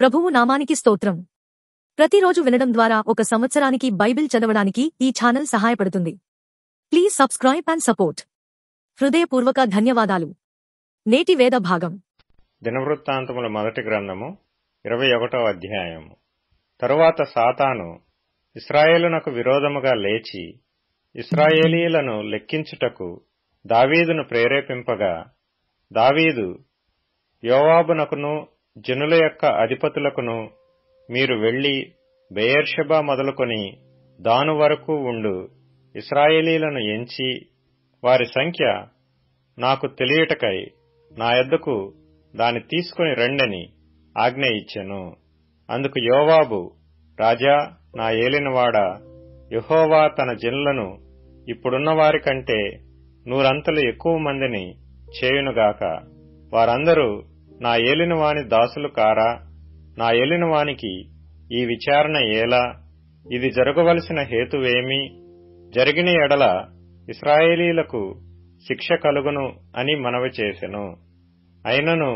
ప్రభువు నామానికి స్తోత్రం. ప్రతిరోజు వినడం ద్వారా ఒక సంవత్సరానికి బైబిల్ చదవడానికి ఈ ఛానల్ సహాయపడుతుంది. Please subscribe and support. హృదయపూర్వక ధన్యవాదాలు. నేటి వేద భాగం దినవృత్తాంతముల మొదటి గ్రంథము 21వ అధ్యాయము. తరువాత సాతాను ఇశ్రాయేలునకు విరోధముగా లేచి ఇశ్రాయేలీయులను లెక్కించుటకు దావీదును ప్రేరేపింపగా, దావీదు యోవాబునకును జనుల యొక్క అధిపతులకును, మీరు వెళ్లి బెయేర్షెబా మొదలుకొని దాను వరకు ఉండు ఇశ్రాయేలీలను ఎంచి వారి సంఖ్య నాకు తెలియటకై నా యొద్దకు దాని తీసుకుని రండని ఆజ్ఞ ఇచ్చెను. అందుకు యోవాబు, రాజా, నా ఏలినవాడా, యెహోవా తన జనులను ఇప్పుడున్న వారికంటే 100 అంతలు ఎక్కువ మందిని చేయునుగాక. వారందరూ నా ఏలినవాని దాసులు కారా? నా ఏలినవానికి ఈ విచారణ ఏలా? ఇది జరగవలసిన హేతువేమి? జరిగిన ఎడల ఇశ్రాయేలీలకు శిక్ష కలుగును అని మనవి చేసెను. అయినను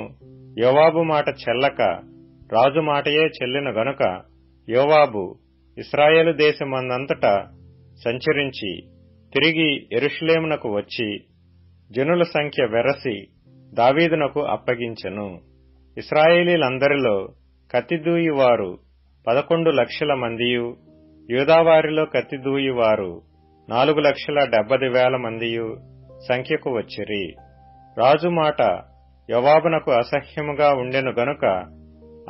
యోవాబు మాట చెల్లక రాజు మాటయే చెల్లిన గనుక యోవాబు ఇశ్రాయేలు దేశమందంతటా సంచరించి తిరిగి యెరూషలేమునకు వచ్చి జనుల సంఖ్య వెరసి దావీదునకు అప్పగించెను. ఇశ్రాయేలీలందరిలో కత్తిదూయువారు 11 లక్షల మందియు, యూదావారిలో కత్తిదూయువారు 4,70,000 మందియు సంఖ్యకు వచ్చిరి. రాజు మాట యోవాబునకు అసహ్యముగా ఉండెను గనుక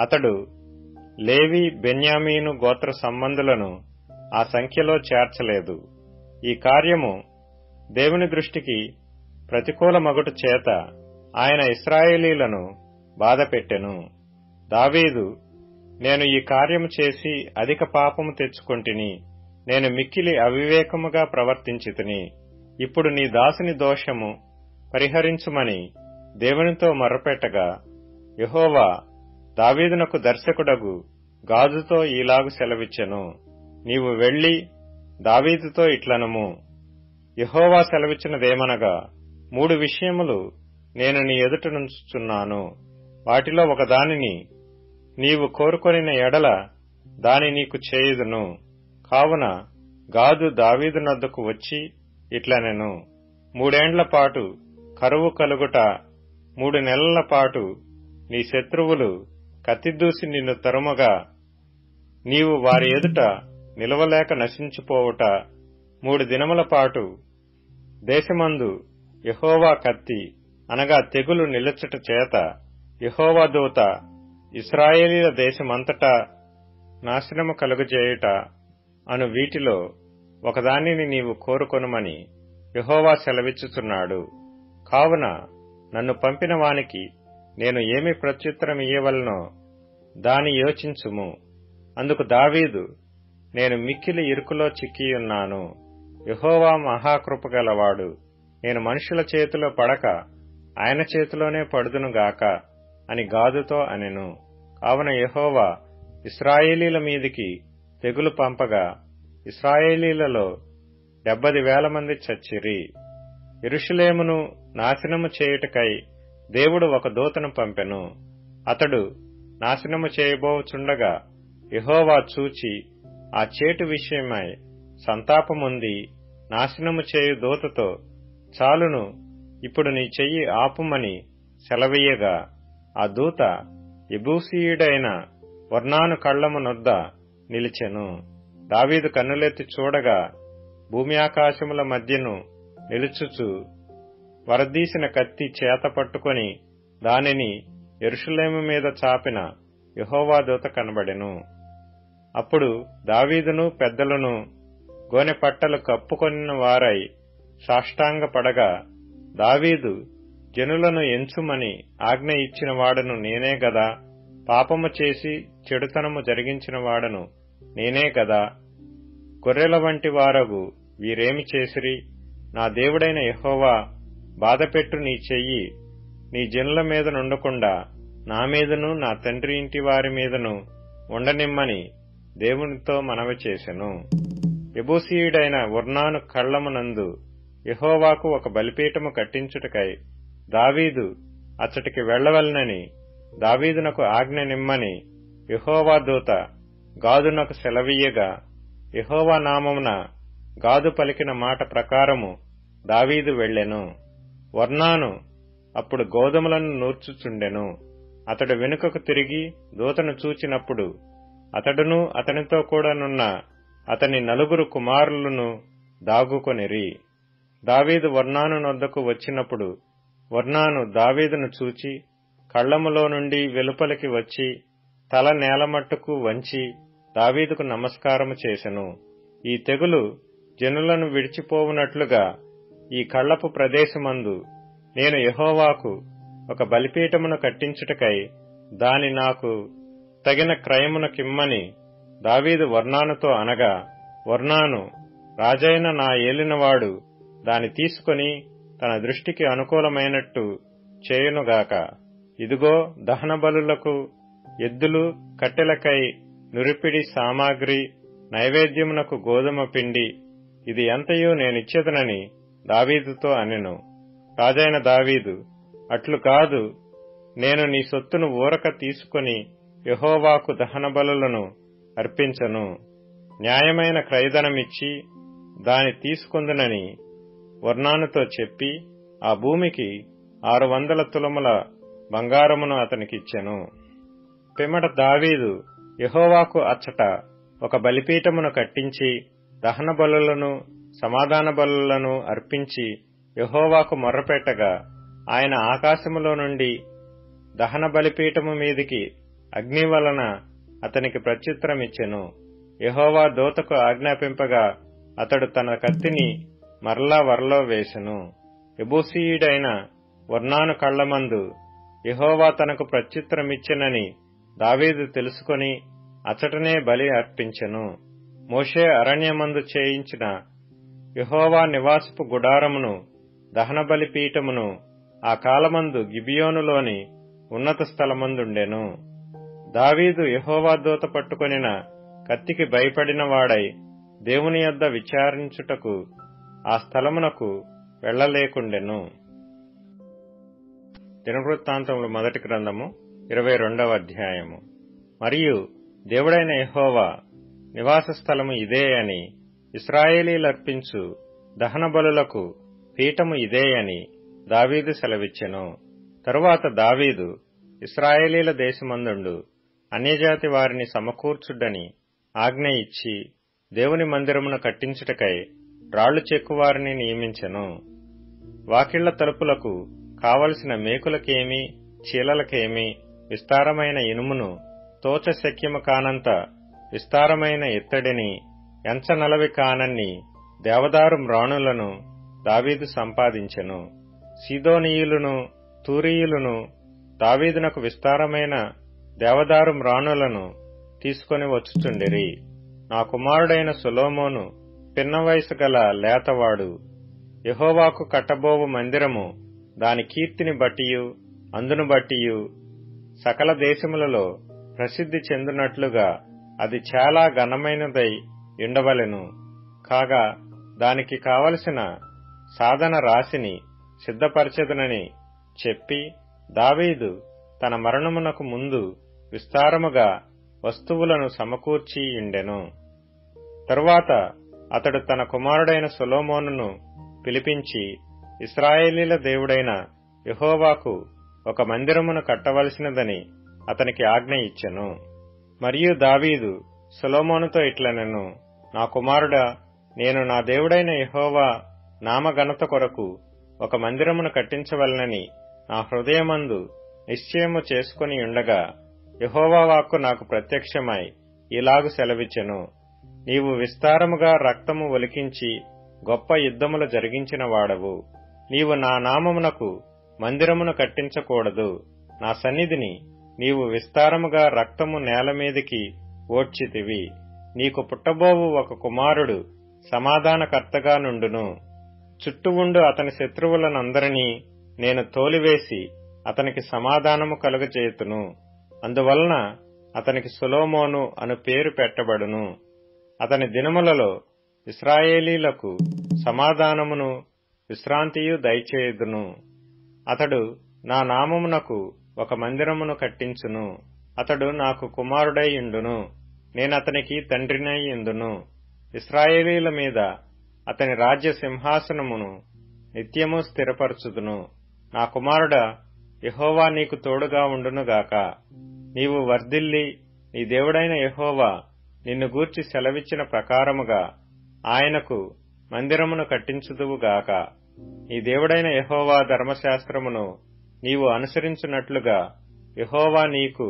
అతడు లేవి, బెన్యామీను గోత్ర సంబంధులను ఆ సంఖ్యలో చేర్చలేదు. ఈ కార్యము దేవుని దృష్టికి ప్రతికూలమగుట చేత ఆయన ఇశ్రాయేలీలను బాధపెట్టెను. దావీదు, నేను ఈ కార్యము చేసి అధిక పాపము తెచ్చుకొంటిని, నేను మిక్కిలి అవివేకముగా ప్రవర్తించితిని. ఇప్పుడు నీ దాసుని దోషము పరిహరించుమని దేవునితో మొర్రపెట్టగా, యెహోవా దావీదునకు దర్శకుడగు గాదుతో ఈలాగు సెలవిచ్చెను, నీవు వెళ్లి దావీదుతో ఇట్లనుము, యెహోవా సెలవిచ్చినదేమనగా, 3 విషయములు నేను నీ ఎదుట నుంచుచున్నాను. వాటిలో ఒకదానిని నీవు కోరుకొనిన ఎడల దాని నీకు చేయుదును. కావున గాదు దావీదునొద్దకు వచ్చి ఇట్లనెను, 3 ఏండ్ల పాటు కరువు కలుగుట, 3 నెలల పాటు నీ శత్రువులు కత్తిదూసి నిన్ను తరుమగా నీవు వారి ఎదుట నిలవలేక నశించిపోవుట, 3 దినముల పాటు దేశమందు యెహోవా కత్తి అనగా తెగులు నిలుచుట చేత యెహోవా దూత ఇశ్రాయేలీల దేశమంతటా నాశనము కలుగజేయుట అను వీటిలో ఒకదానిని నీవు కోరుకొనుమని యెహోవా సెలవిచ్చుచున్నాడు. కావున నన్ను పంపిన వానికి నేను ఏమి ప్రత్యుత్తరమియ్యవలనో దాని యోచించుము. అందుకు దావీదు, నేను మిక్కిలి ఇరుకులో చిక్కియున్నాను. యెహోవా మహాకృపగలవాడు. నేను మనుషుల చేతిలో పడక ఆయన చేతిలోనే పడుదునుగాక అని గాదుతో అనెను. కావున యెహోవా ఇశ్రాయేలీల మీదికి తెగులు పంపగా ఇశ్రాయేలీలలో 70,000 మంది చచ్చిరి. యెరూషలేమును నాశనము చేయుటకై దేవుడు ఒక దూతను పంపెను. అతడు నాశనము చేయబోచుండగా యెహోవా చూచి ఆ చేటు విషయమై సంతాపముంది నాశనము చేయు దూతతో, చాలును, ఇప్పుడు నీ చెయ్యి ఆపుమని సెలవీయగా ఆ దూత యెబూసీయుడైన ఒర్నాను కళ్ళము నొద్ద నిలిచెను. దావీదు కన్నులెత్తి చూడగా భూమి ఆకాశముల మధ్యను నిలుచుచు వరదీసిన కత్తి చేత పట్టుకొని దానిని యెరూషలేము మీద చాపిన యెహోవా దూత కనబడెను. అప్పుడు దావీదును పెద్దలను గోనె పట్టలు కప్పుకొనిన వారై సాష్టాంగపడగా, దావీదు, జనులను ఎంచుమని ఆజ్ఞ ఇచ్చిన వాడను నేనే గదా, పాపము చేసి చెడుతనము జరిగించిన వాడను నేనే గదా, గొర్రెల వంటి వారగు వీరేమి చేసిరి? నా దేవుడైన యెహోవా బాధపెట్టు నీ చెయ్యి నీ జనుల మీద నుండకుండా నా మీదను నా తండ్రి ఇంటి వారి మీదను ఉండనిమ్మని దేవునితో మనవి చేసెను. యెబూసీయుడైన ఒర్నాను కళ్ళమునందు యెహోవాకు ఒక బలిపీఠము కట్టించుటకై దావీదు అచ్చటికి వెళ్లవలనని దావీదునకు ఆజ్ఞ నిమ్మని యెహోవా దూత గాదునకు సెలవీయగా, యెహోవా నామమున గాదు పలికిన మాట ప్రకారము దావీదు వెళ్ళెను. ఒర్నాను అప్పుడు గోధుమలను నూర్చుచుండెను. అతడు వెనుకకు తిరిగి దూతను చూచినప్పుడు అతడును అతనితో కూడానున్న అతని 4 కుమారులను దాగుకొనిరి. దావీదు ఒర్నాను నొద్దకు వచ్చినప్పుడు ఒర్నాను దావీదును చూచి కళ్ళములో నుండి వెలుపలికి వచ్చి తల నేలమట్టుకు వంచి దావీదుకు నమస్కారము చేసెను. ఈ తెగులు జనులను విడిచిపోవునట్లుగా ఈ కళ్ళపు ప్రదేశమందు నేను యెహోవాకు ఒక బలిపీఠమును కట్టించుటకై దాని నాకు తగిన క్రయమునకిమ్మని దావీదు ఒర్నానుతో అనగా, ఒర్నాను, రాజైన నా ఏలినవాడు దాని తీసుకొని తన దృష్టికి అనుకూలమైనట్టు చేయునుగాక. ఇదిగో, దహన బలులకు ఎద్దులు, కట్టెలకై నురిపిడి సామాగ్రి, నైవేద్యమునకు గోధుమ పిండి, ఇది ఎంతయూ నేనిచ్చేదనని దావీదుతో అనెను. రాజైన దావీదు, అట్లు కాదు, నేను నీ సొత్తును ఊరక తీసుకొని యెహోవాకు దహన బలులను అర్పించను. న్యాయమైన క్రయధనమిచ్చి దాని తీసుకొందునని ఒర్నానుతో చెప్పి ఆ భూమికి 600 తులముల బంగారమును అతనికిచ్చెను. పిమ్మట దావీదు యెహోవాకు అచ్చట ఒక బలిపీఠమును కట్టించి దహన బలులను సమాధాన బలులను అర్పించి యెహోవాకు మొర్రపెట్టగా, ఆయన ఆకాశములో నుండి దహన బలిపీఠము మీదికి అగ్ని వలన అతనికి ప్రత్యుత్తరమిచ్చెను. యెహోవా దూతకు ఆజ్ఞాపింపగా అతడు తన కత్తిని మరలా వరలో వేసెను. యెబూసీయుడైన ఒర్నాను కళ్లమందు యెహోవా తనకు ప్రత్యుత్తరమిచ్చెనని దావీదు తెలుసుకొని అచ్చటనే బలి అర్పించెను. మోషే అరణ్యమందు చేయించిన యెహోవా నివాసపు గుడారమును, దహన బలిపీఠమును ఆ కాలమందు గిబియోనులోని ఉన్నత స్థలమందుండెను. దావీదు యెహోవా దూత పట్టుకొనిన కత్తికి భయపడిన వాడై దేవుని యొద్ద విచారించుటకు ఆ స్థలమునకు వెళ్లలేకుండెను. దినవృత్తాంతములు మొదటి గ్రంథము 22వ అధ్యాయము. మరియు దేవుడైన యెహోవా నివాస స్థలము ఇదే అని, ఇశ్రాయేలీలర్పించు దహన బలులకు పీఠము ఇదే అని దావీదు సెలవిచ్చెను. తరువాత దావీదు ఇశ్రాయేలీల దేశమందుండు అన్యజాతి వారిని సమకూర్చుడని ఆజ్ఞ ఇచ్చి దేవుని మందిరమును కట్టించుటకై రాళ్లు చెక్కువారిని నియమించెను. వాకిళ్ల తలుపులకు కావలసిన మేకులకేమి చీలలకేమి విస్తారమైన ఇనుమును, తోచ శక్యము కానంత విస్తారమైన ఇత్తడిని, ఎంచనలవి కానన్ని దేవదారు మ్రాణులను దావీదు సంపాదించెను. సీదోనీయులను తూరీయులను దావీదునకు విస్తారమైన దేవదారు మ్రాణులను తీసుకొని వచ్చుచుండిరి. నా కుమారుడైన సొలొమోను పిన్న వయసు గల లేతవాడు. యెహోవాకు కట్టబోవు మందిరము దాని కీర్తిని బట్టియు అందును బట్టియు సకల దేశములలో ప్రసిద్ధి చెందునట్లుగా అది చాలా ఘనమైనదై ఉండవలెను. కాగా దానికి కావలసిన సాధన రాశిని సిద్ధపరచెదనని చెప్పి దావీదు తన మరణమునకు ముందు విస్తారముగా వస్తువులను సమకూర్చి ఉండెను. తరువాత అతడు తన కుమారుడైన సొలొమోనును పిలిపించి ఇశ్రాయేలీల దేవుడైన యెహోవాకు ఒక మందిరమును కట్టవలసినదని అతనికి ఆజ్ఞ ఇచ్చెను. మరియు దావీదు సొలొమోనుతో ఇట్లనెను, నా కుమారుడా, నేను నా దేవుడైన యెహోవా నామఘనత కొరకు ఒక మందిరమును కట్టించవలనని నా హృదయమందు నిశ్చయము చేసుకుని ఉండగా యెహోవా వాక్కు నాకు ప్రత్యక్షమై ఇలాగు సెలవిచ్చెను, నీవు విస్తారముగా రక్తము ఒలికించి గొప్ప యుద్ధములు జరిగించిన వాడవు. నీవు నా నామమునకు మందిరమును కట్టించకూడదు. నా సన్నిధిని నీవు విస్తారముగా రక్తము నేలమీదికి ఓడ్చితివి. నీకు పుట్టబోవు ఒక కుమారుడు సమాధానకర్తగా నుండును. చుట్టూ ఉండు అతని శత్రువులనందరినీ నేను తోలివేసి అతనికి సమాధానము కలుగజేతును. అందువలన అతనికి సొలొమోను అను పేరు పెట్టబడును. అతని దినములలో ఇశ్రాయేలీలకు సమాధానమును విశ్రాంతియు దయచేయుదును. అతడు నా నామమునకు ఒక మందిరమును కట్టించును. అతడు నాకు కుమారుడై యుండును, నేనతనికి తండ్రినై యుందును. ఇశ్రాయేలీల మీద అతని రాజ్య సింహాసనమును నిత్యము స్థిరపరచుదును. నా కుమారుడా, యెహోవా నీకు తోడుగా ఉండునుగాక. నీవు వర్ధిల్లి నీ దేవుడైన యెహోవా నిన్ను గూర్చి సెలవిచ్చిన ప్రకారముగా ఆయనకు మందిరమును కట్టించుదువుగాక. నీ దేవుడైన యెహోవా ధర్మశాస్త్రమును నీవు అనుసరించున్నట్లుగా యెహోవా నీకు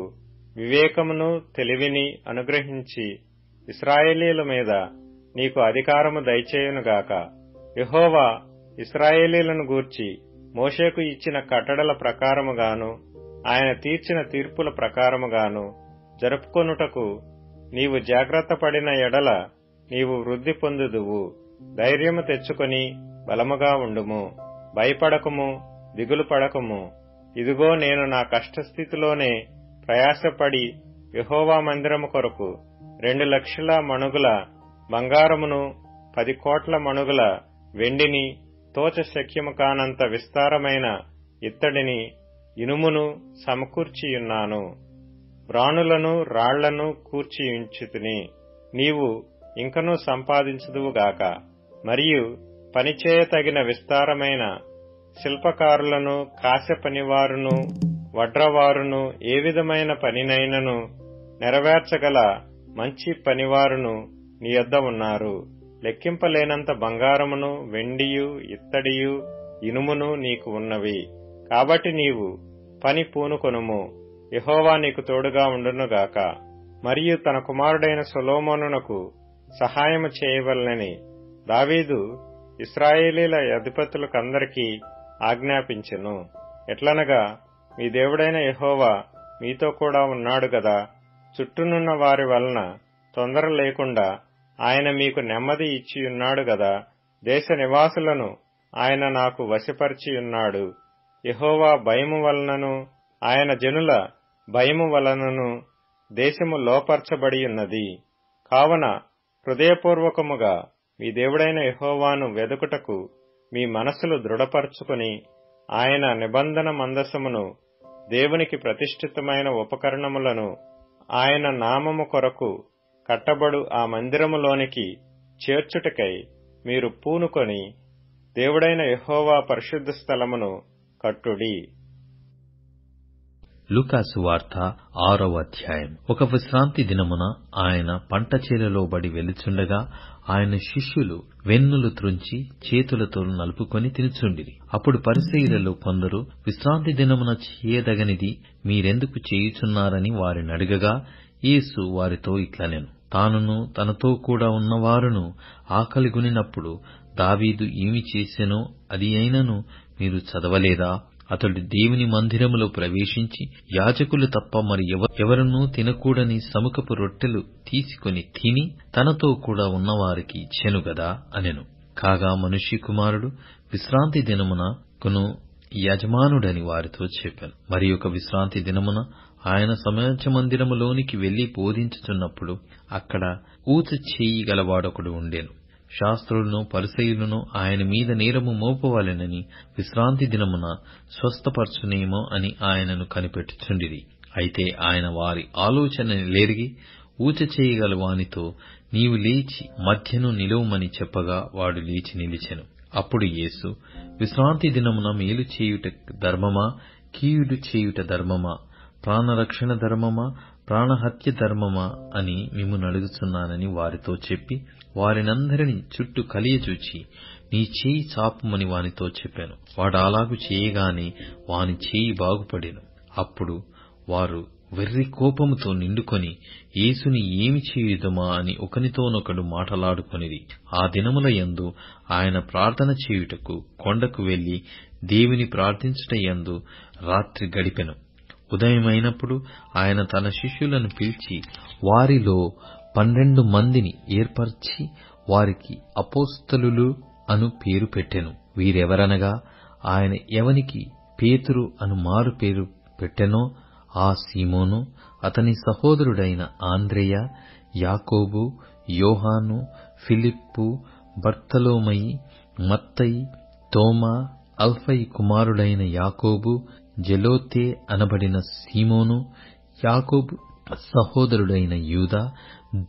వివేకమును తెలివిని అనుగ్రహించి ఇశ్రాయేలీల మీద నీకు అధికారము దయచేయునుగాక. యెహోవా ఇశ్రాయేలీలను గూర్చి మోషేకు ఇచ్చిన కట్టడల ప్రకారముగాను ఆయన తీర్చిన తీర్పుల ప్రకారముగాను జరుపుకొనుటకు నీవు జాగ్రత్త పడిన ఎడల నీవు వృద్ధి పొందుదువు. ధైర్యము తెచ్చుకొని బలముగా ఉండుము. భయపడకుము, దిగులు పడకుము. ఇదిగో, నేను నా కష్టస్థితిలోనే ప్రయాసపడి యెహోవా మందిరము కొరకు 2,00,000 మణుగుల బంగారమును 10 కోట్ల మణుగుల వెండిని తోచ శక్యము కానంత విస్తారమైన ఇత్తడిని ఇనుమును సమకూర్చియున్నాను. బ్రాణులను రాళ్లను కూర్చియుంచితిని. నీవు ఇంకనూ సంపాదించుదువుగాక. మరియు పనిచేయతగిన విస్తారమైన శిల్పకారులను, కాశ్య పనివారును, వడ్రవారును, ఏ విధమైన పనినైనను నెరవేర్చగల మంచి పనివారును నీ యొద్ద ఉన్నారు. లెక్కింపలేనంత బంగారమును, వెండియు, ఇత్తడియు, ఇనుమును నీకు ఉన్నవి. కాబట్టి నీవు పని పూనుకొనుము. యెహోవా నీకు తోడుగా ఉండునుగాక. మరియు తన కుమారుడైన సొలొమోనునకు సహాయము చేయవలనని దావీదు ఇశ్రాయేలీల అధిపతులకందరికీ ఆజ్ఞాపించెను. ఎట్లనగా, మీ దేవుడైన యెహోవా మీతో కూడా ఉన్నాడు గదా. చుట్టూనున్న వారి వలన తొందర లేకుండా ఆయన మీకు నెమ్మది ఇచ్చియున్నాడు గదా. దేశ నివాసులను ఆయన నాకు వశపరిచియున్నాడు. యెహోవా భయము వలనను ఆయన జనుల భయము వలనను దేశము లోపర్చబడియున్నది. కావున హృదయపూర్వకముగా మీ దేవుడైన యెహోవాను వెదుకుటకు మీ మనస్సులు దృఢపరచుకుని ఆయన నిబంధన మందసమును, దేవునికి ప్రతిష్ఠితమైన ఉపకరణములను ఆయన నామము కొరకు కట్టబడు ఆ మందిరములోనికి చేర్చుటకై మీరు పూనుకొని దేవుడైన యెహోవా పరిశుద్ధ స్థలమును కట్టుడి. లూకాసు వార్త 6వ అధ్యాయం. ఒక విశ్రాంతి దినమున ఆయన పంట చేలలో బడి వెలుచుండగా ఆయన శిష్యులు వెన్నులు త్రుంచి చేతులతో నలుపుకొని తినుచుండిరి. అప్పుడు పరిసయ్యులలో కొందరు, విశ్రాంతి దినమున చేయదగనిది మీరెందుకు చేయుచున్నారని వారిని అడగగా, యేసు వారితో ఇట్లనెను, తానును తనతో కూడా ఉన్నవారును ఆకలిగొనినప్పుడు దావీదు ఏమి చేసెనో అది అయినను మీరు చదవలేదా? అతడు దేవుని మందిరములో ప్రవేశించి యాజకులు తప్ప మరి ఎవరునూ తినకూడని సముఖపు రొట్టెలు తీసుకొని తిని తనతో కూడా ఉన్నవారికి ఇచ్చెను గదా అనెను. కాగా మనుష్య కుమారుడు విశ్రాంతి దినమునకును యజమానుడని వారితో చెప్పాను. మరి ఒక విశ్రాంతి దినమున ఆయన సమాజ మందిరములోనికి వెళ్లి బోధించుచున్నప్పుడు అక్కడ ఊచ చేయి గలవాడొకడు ఉండెను. శాస్త్రులను పరిసయ్యులను ఆయన మీద నేరము మోపవలెనని విశ్రాంతి దినమున స్వస్థపరచునేమో అని ఆయనను కనిపెట్టుచుండిరి. అయితే ఆయన వారి ఆలోచన లెరిగి ఊచ చేయగల వానితో, నీవు లేచి మధ్యను నిలువమని చెప్పగా వాడు లేచి నిలిచెను. అప్పుడు యేసు, విశ్రాంతి దినమున మేలు చేయుట ధర్మమా, కీయుడు చేయుట ధర్మమా, ప్రాణరక్షణ ధర్మమా, ప్రాణహత్య ధర్మమా అని మిమ్మును అడుగుచున్నానని వారితో చెప్పి వారినందరినీ చుట్టూ కలియచూచి, నీ చేయి చాపుమని వానితో చెప్పాను. వాడు అలాగు చేయగానే వాని చేయి బాగుపడెను. అప్పుడు వారు వెర్రి కోపముతో నిండుకొని యేసుని ఏమి చేయుదమా అని ఒకనితోనొకడు మాటలాడుకొనిరి. ఆ దినముల యందు ఆయన ప్రార్థన చేయుటకు కొండకు వెళ్లి దేవుని ప్రార్థించుట యందు రాత్రి గడిపెను. ఉదయమైనప్పుడు ఆయన తన శిష్యులను పిలిచి వారిలో 12 మందిని ఏర్పరచి వారికి అపోస్తలులు అను పేరు పెట్టెను. వీరెవరనగా, ఆయన ఎవనికి పేతురు అను మారు పేరు పెట్టెనో ఆ సీమోను, అతని సహోదరుడైన ఆంద్రెయ, యాకోబు, యోహాను, ఫిలిప్పు, బర్తలోమయి, మత్తయి, తోమా, అల్ఫయి కుమారుడైన యాకోబు, జెలోతే అనబడిన సీమోను, యాకోబు సహోదరుడైన యూదా,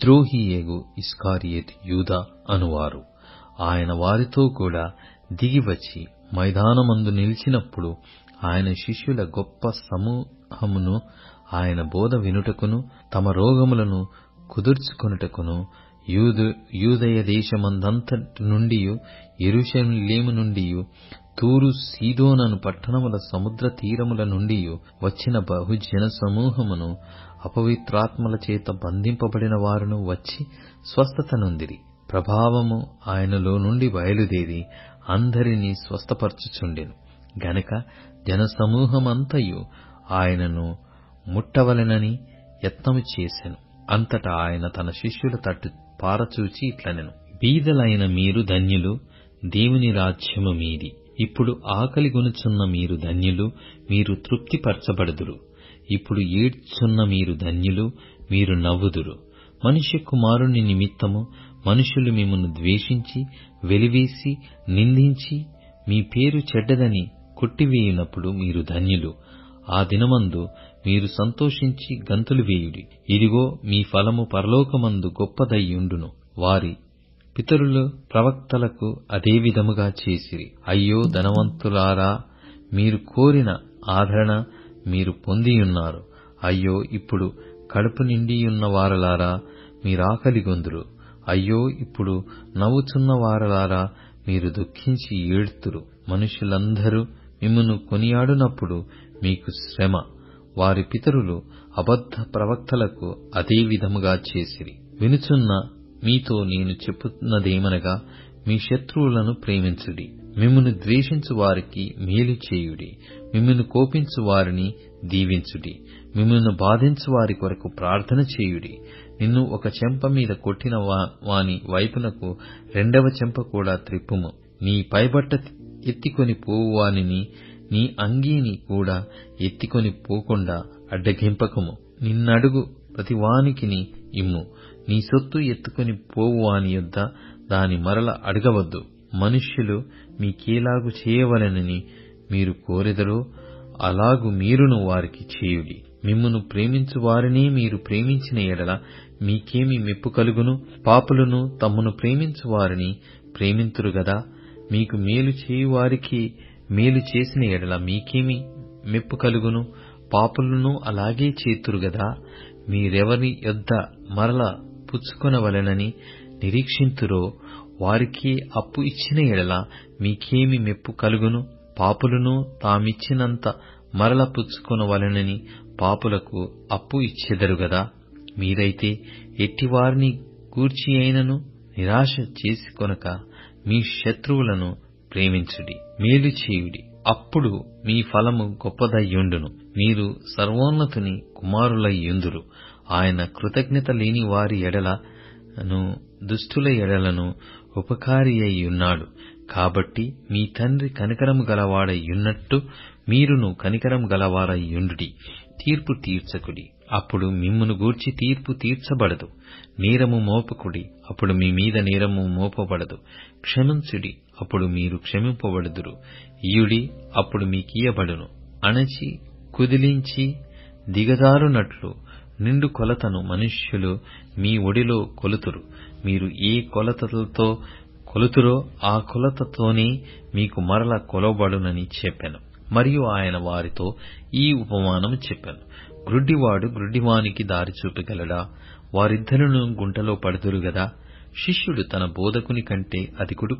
ద్రోహియేగు ఇస్కారియోతు యూదా అనువారు. ఆయన వారితో కూడా దిగివచ్చి మైదానమందు నిలిచినప్పుడు ఆయన శిష్యుల గొప్ప సమూహమును ఆయన బోధ వినుటకును తమ రోగములను కుదుర్చుకొనుటకును యూదయ దేశమందంతటి నుండియు యెరూషలేము నుండియు తూరు సీదోనను పట్టణముల సముద్ర తీరముల నుండియు వచ్చిన బహుజన సమూహమును అపవిత్రాత్మల చేత బంధింపబడిన వారును వచ్చి స్వస్థత నొందిరి. ప్రభావము ఆయనలో నుండి బయలుదేరి అందరినీ స్వస్థపరచుచుండెను గనక జనసమూహమంతయు ఆయనను ముట్టవలెనని యత్నము చేసెను. అంతటా ఆయన తన శిష్యుల తట్టు పారచూచి ఇట్లనెను: బీదలైన మీరు ధన్యులు, దేవుని రాజ్యము మీది. ఇప్పుడు ఆకలిగొనుచున్న మీరు ధన్యులు, మీరు తృప్తిపరచబడుదురు. ఇప్పుడు ఏడ్చున్న మీరు ధన్యులు, మీరు నవ్వుదురు. మనుష్య కుమారుని నిమిత్తము మనుషులు మిమ్మును ద్వేషించి వెలివేసి నిందించి మీ పేరు చెడ్డదని కొట్టివేయునప్పుడు మీరు ధన్యులు. ఆ దినమందు మీరు సంతోషించి గంతులు వేయుడి. ఇదిగో మీ ఫలము పరలోకమందు గొప్పదయ్యుండును. వారి పితరులు ప్రవక్తలకు అదే విధముగా చేసిరి. అయ్యో ధనవంతులారా, మీరు కోరిన ఆదరణ మీరు పొందియున్నారు. అయ్యో ఇప్పుడు కడుపు నిండియున్న వారలారా, మీరాకలిగొందురు. అయ్యో ఇప్పుడు నవ్వుచున్న వారలారా, మీరు దుఃఖించి ఏడ్తురు. మనుషులందరూ మిమ్మును కొనియాడునప్పుడు మీకు శ్రమ. వారి పితరులు అబద్ధ ప్రవక్తలకు అదే విధముగా చేసిరి. వినుచున్న మీతో నేను చెప్పుతున్నదేమనగా, మీ శత్రువులను ప్రేమించుడి, మిమ్మును ద్వేషించు వారికి మేలు చేయుడి, మిమ్మును కోపించు వారిని దీవించుడి, మిమ్మును బాధించు వారి కొరకు ప్రార్థన చేయుడి. నిన్ను ఒక చెంప మీద కొట్టిన వాని వైపునకు రెండవ చెంప కూడా త్రిప్పుము. నీ పైబట్ట ఎత్తికొని పోవువానిని నీ అంగీని కూడా ఎత్తికొని పోకుండా అడ్డగింపకము. నిన్నడుగు ప్రతివానికిని ఇమ్ము. నీ సొత్తు ఎత్తుకొని పోవువాని యొద్ద దాని మరల అడగవద్దు. మనుష్యులు మీకేలాగు చేయవలెనని మీరు కోరెదరో అలాగు మీరును వారికి చేయుడి. మిమ్మును ప్రేమించు వారినే మీరు ప్రేమించిన ఎడల మీకేమి మెప్పు కలుగును? పాపులను తమ్మును ప్రేమించు వారిని ప్రేమింతురు గదా. మీకు మేలు చేయువారికి మేలు చేసిన ఎడల మీకేమి మెప్పు కలుగును? పాపులను అలాగే చేతురు గదా. మీరెవరి యొద్ద మరల పుచ్చుకొనవలెనని నిరీక్షింతురో వారికి అప్పు ఇచ్చిన ఎడల మీకేమి మెప్పు కలుగును? పాపులను తామిచ్చినంత మరల పుచ్చుకొనవలెనని పాపులకు అప్పు ఇచ్చెదరు గదా. మీరైతే ఎట్టివారిని గూర్చి అయినను నిరాశ చేసుకొనక మీ శత్రువులను ప్రేమించుడి, మేలు చేయుడి. అప్పుడు మీ ఫలము గొప్పదయ్యుండును. మీరు సర్వోన్నతుని కుమారులయ్యుందురు. ఆయన కృతజ్ఞత లేని వారి ఎడలను దుష్టుల ఎడలను ఉపకారి అయ్యున్నాడు. కాబట్టి మీ తండ్రి కనికరము గలవాడయ్యున్నట్టు మీరును కనికరము గలవారయ్యుండుడి. తీర్పు తీర్చకుడి, అప్పుడు మిమ్మును గూర్చి తీర్పు తీర్చబడదు. నేరము మోపకుడి, అప్పుడు మీ మీద నేరము మోపబడదు. క్షమించుడి, అప్పుడు మీరు క్షమింపబడుదురు. ఇయుడి, అప్పుడు మీకియ్యబడును. అణచి కుదిలించి దిగజారునట్లు నిండు కొలతను మనుష్యులు మీ ఒడిలో కొలుతురు. మీరు ఏ కొలతలతో కొలుతురో ఆ కొలతతోనే మీకు మరల కొలవబడునని చెప్పాను. మరియు ఆయన వారితో ఈ ఉపమానము చెప్పాను: గ్రుడ్డివాడు గ్రుడ్డివానికి దారి చూపగలడా? వారిద్దరును గుంటలో పడుదురు గదా. శిష్యుడు తన బోధకుని కంటే అధికుడు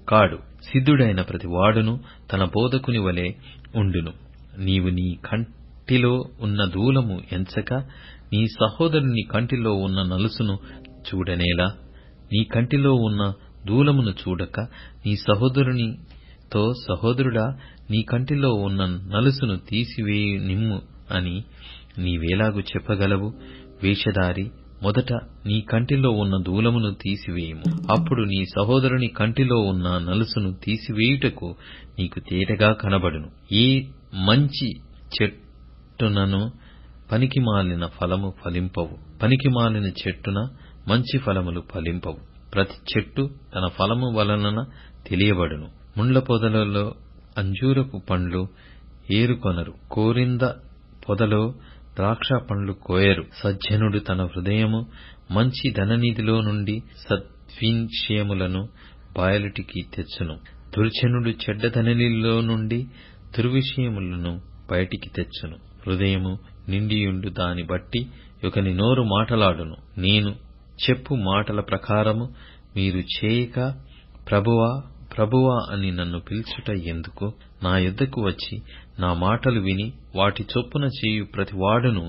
కాడు. సిద్ధుడైన ప్రతివాడును తన బోధకుని వలె ఉండును. నీవు నీ కంటిలో ఉన్న దూలము ఎంచక నీ సహోదరుని కంటిలో ఉన్న నలుసును చూడనేలా? నీ కంటిలో ఉన్న దూలమును చూడక నీ సహోదరునితో, సహోదరుడా, నీ కంటిలో ఉన్న నలుసును తీసివేయునిమ్ము అని నీవేలాగు చెప్పగలవు? వేషధారి, మొదట నీ కంటిలో ఉన్న దూలమును తీసివేయుము, అప్పుడు నీ సహోదరుని కంటిలో ఉన్న నలుసును తీసివేయుటకు నీకు తేటగా కనబడును. ఏ మంచి చెట్టునను పనికిమాలిన ఫలము ఫలింపవు, పనికిమాలిన చెట్టున మంచి ఫలములు ఫలింపవు. ప్రతి చెట్టు తన ఫలము వలన తెలియబడును. ముండ్ల పొదలలో అంజూరపు పండ్లు ఏరుకొనరు, కోరింద పొదలో ద్రాక్ష పండ్లు కోయరు. సజ్జనుడు తన హృదయము మంచి ధననిధిలో నుండి సద్విషయములను బయలుటికి తెచ్చును. దుర్జనుడు చెడ్డ ధననిధిలో నుండి దుర్విషయములను బయటికి తెచ్చును. హృదయము నిండియుండు దాని బట్టి ఒకని నోరు మాటలాడును. నేను చెప్పు మాటల ప్రకారము మీరు చేయక ప్రభువా ప్రభువా అని నన్ను పిలుచుట ఎందుకు? నా యొద్దకు వచ్చి నా మాటలు విని వాటి చొప్పున చేయు ప్రతివాడును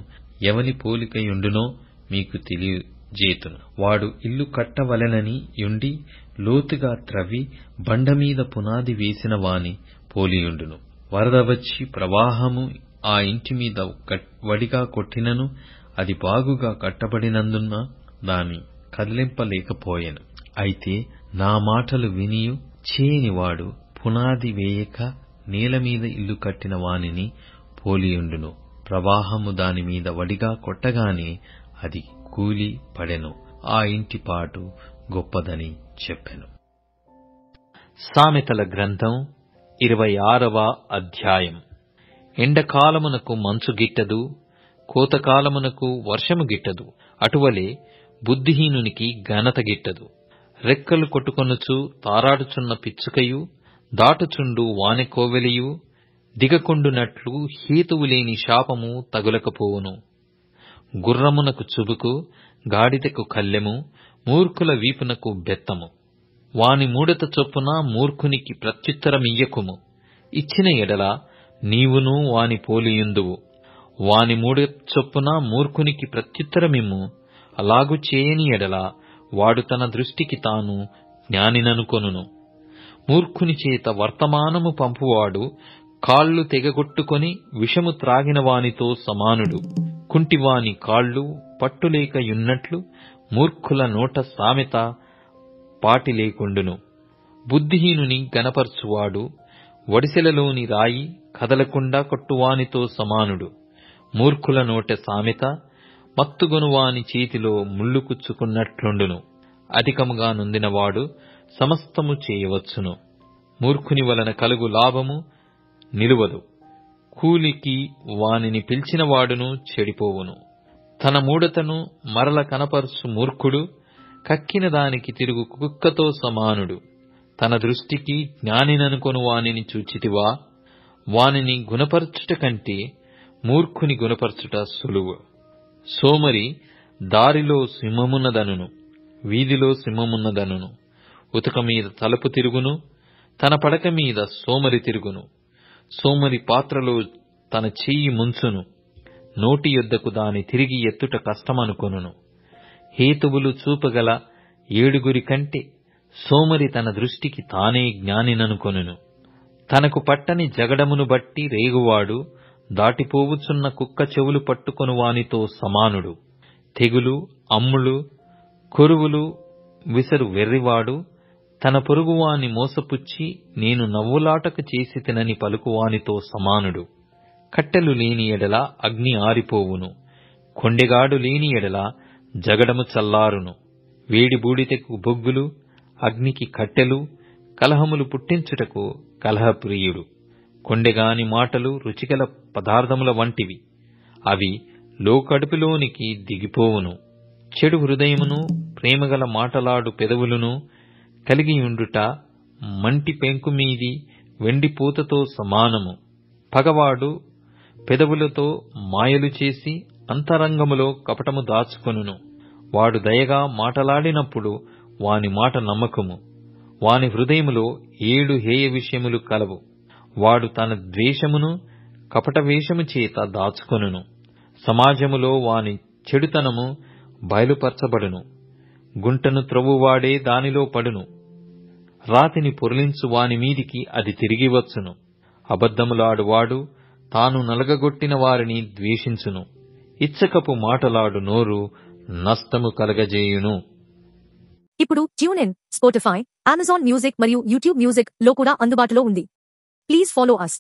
ఎవని పోలికయుండునో మీకు తెలియజేతును. వాడు ఇల్లు కట్టవలెనని యుండి లోతుగా త్రవ్వి బండమీద పునాది వేసిన వాని పోలియుండును. వరద వచ్చి ప్రవాహము ఆ ఇంటి మీద వడిగా కొట్టినను అది బాగుగా కట్టబడినందున దాన్ని కదిలింపలేకపోయెను. అయితే నా మాటలు వినియు చేయనివాడు పునాది వేయక నేలమీద ఇల్లు కట్టిన వానిని పోలియుండును. ప్రవాహము దానిమీద వడిగా కొట్టగానే అది కూలి పడెను. ఆ ఇంటి పాటు గొప్పదని చెప్పెను. సామెతల గ్రంథం 26వ అధ్యాయం. ఎండకాలమునకు మంచు గిట్టదు, కోతకాలమునకు వర్షము గిట్టదు. అటువలే బుద్ధిహీనునికి ఘనత గిట్టదు. రెక్కలు కొట్టుకొనుచు తారాడుచున్న పిచ్చుకయు దాటుచుండు వానెకోవెలియు దిగకుండునట్లు హేతువులేని శాపము తగులకపోవును. గుర్రమునకు చుబుకు, గాడిదకు కళ్ళెము, మూర్ఖుల వీపునకు బెత్తము. వాని మూడత చొప్పున మూర్ఖునికి ప్రత్యుత్తరమియ్యకుము. ఇచ్చిన ఎడల నీవును వాని పోలియుందువు. వాని మూడత చొప్పున మూర్ఖునికి ప్రత్యుత్తరమిమ్ము. అలాగు చేయని ఎడల వాడు తన దృష్టికి తాను జ్ఞానిననుకొనును. మూర్ఖుని చేత వర్తమానము పంపువాడు కాళ్ళు తెగగొట్టుకొని విషము త్రాగిన వానితో సమానుడు. కుంటివాని కాళ్ళు పట్టులేకయున్నట్లు మూర్ఖుల నోట సామెత పాటిలేకుండును. బుద్ధిహీనుని గనపర్చువాడు వడిసెలలోని రాయి కదలకుండా కొట్టువానితో సమానుడు. మూర్ఖుల నోట సామెత మత్తుగొనువాని చేతిలో ముళ్ళు కుచ్చుకున్నట్లుండును. అధికముగా నొందినవాడు సమస్తము చేయవచ్చును. మూర్ఖుని వలన కలుగు లాభము నిలువదు. కూలికి వానిని పిలిచినవాడును చెడిపోవును. తన మూఢతను మరల కనపరుచు మూర్ఖుడు కక్కిన దానికి తిరుగు కుక్కతో సమానుడు. తన దృష్టికి జ్ఞానిననుకొను వానిని చూచితివా? వానిని గుణపరచుట కంటే మూర్ఖుని గుణపరచుట సులువు. సోమరి దారిలో సింహమున్నదనును, వీధిలో సింహమున్నదనును. ఉతక మీద తలుపు తిరుగును, తన పడక మీద సోమరి తిరుగును. సోమరి పాత్రలో తన చెయ్యి ముంచును, నోటి యొద్దకు దాని తిరిగి ఎత్తుట కష్టమనుకొనును. హేతువులు చూపగల 7 కంటే సోమరి తన దృష్టికి తానే జ్ఞానిననుకొనును. తనకు పట్టని జగడమును బట్టి రేగువాడు దాటిపోవుచున్న కుక్క చెవులు పట్టుకొను వానితో సమానుడు. తెగులు, అమ్ములు, కొరువులు విసరు వెర్రివాడు తన పొరుగువాని మోసపుచ్చి నేను నవ్వులాటకు చేసి తినని పలుకువానితో సమానుడు. కట్టెలు లేని ఎడల అగ్ని ఆరిపోవును, కొండెగాడు లేని ఎడల జగడము చల్లారును. వేడి బూడిదకు బొగ్గులు, అగ్నికి కట్టెలు, కలహములు పుట్టించుటకు కలహప్రియుడు. కొండెగాని మాటలు రుచిగల పదార్థముల వంటివి, అవి లోకడుపులోనికి దిగిపోవును. చెడు హృదయమును ప్రేమగల మాటలాడు పెదవులను కలిగియుండుట మంటి పెంకుమీది వెండిపూతతో సమానము. పగవాడు పెదవులతో మాయలు చేసి అంతరంగములో కపటము దాచుకొనును. వాడు దయగా మాటలాడినప్పుడు వాని మాట నమ్మకము. వాని హృదయములో 7 హేయ విషయములు కలవు. వాడు తన ద్వేషమును కపట వేషము చేత దాచుకొనును. సమాజములో వాని చెడుతనము బయలుపరచబడును. గుంటను త్రవ్వువాడే దానిలో పడును. రాతిని పొర్లించు వాని మీదికి అది తిరిగి వచ్చును. అబద్ధములాడువాడు తాను నలగగొట్టిన వారిని ద్వేషించును. ఇచ్చకపు మాటలాడు నోరు నష్టము కలగజేయును. ఇప్పుడు tune in, Spotify, Amazon music మరియు యూట్యూబ్ మ్యూజిక్ లో కూడా అందుబాటులో ఉంది. Please follow us.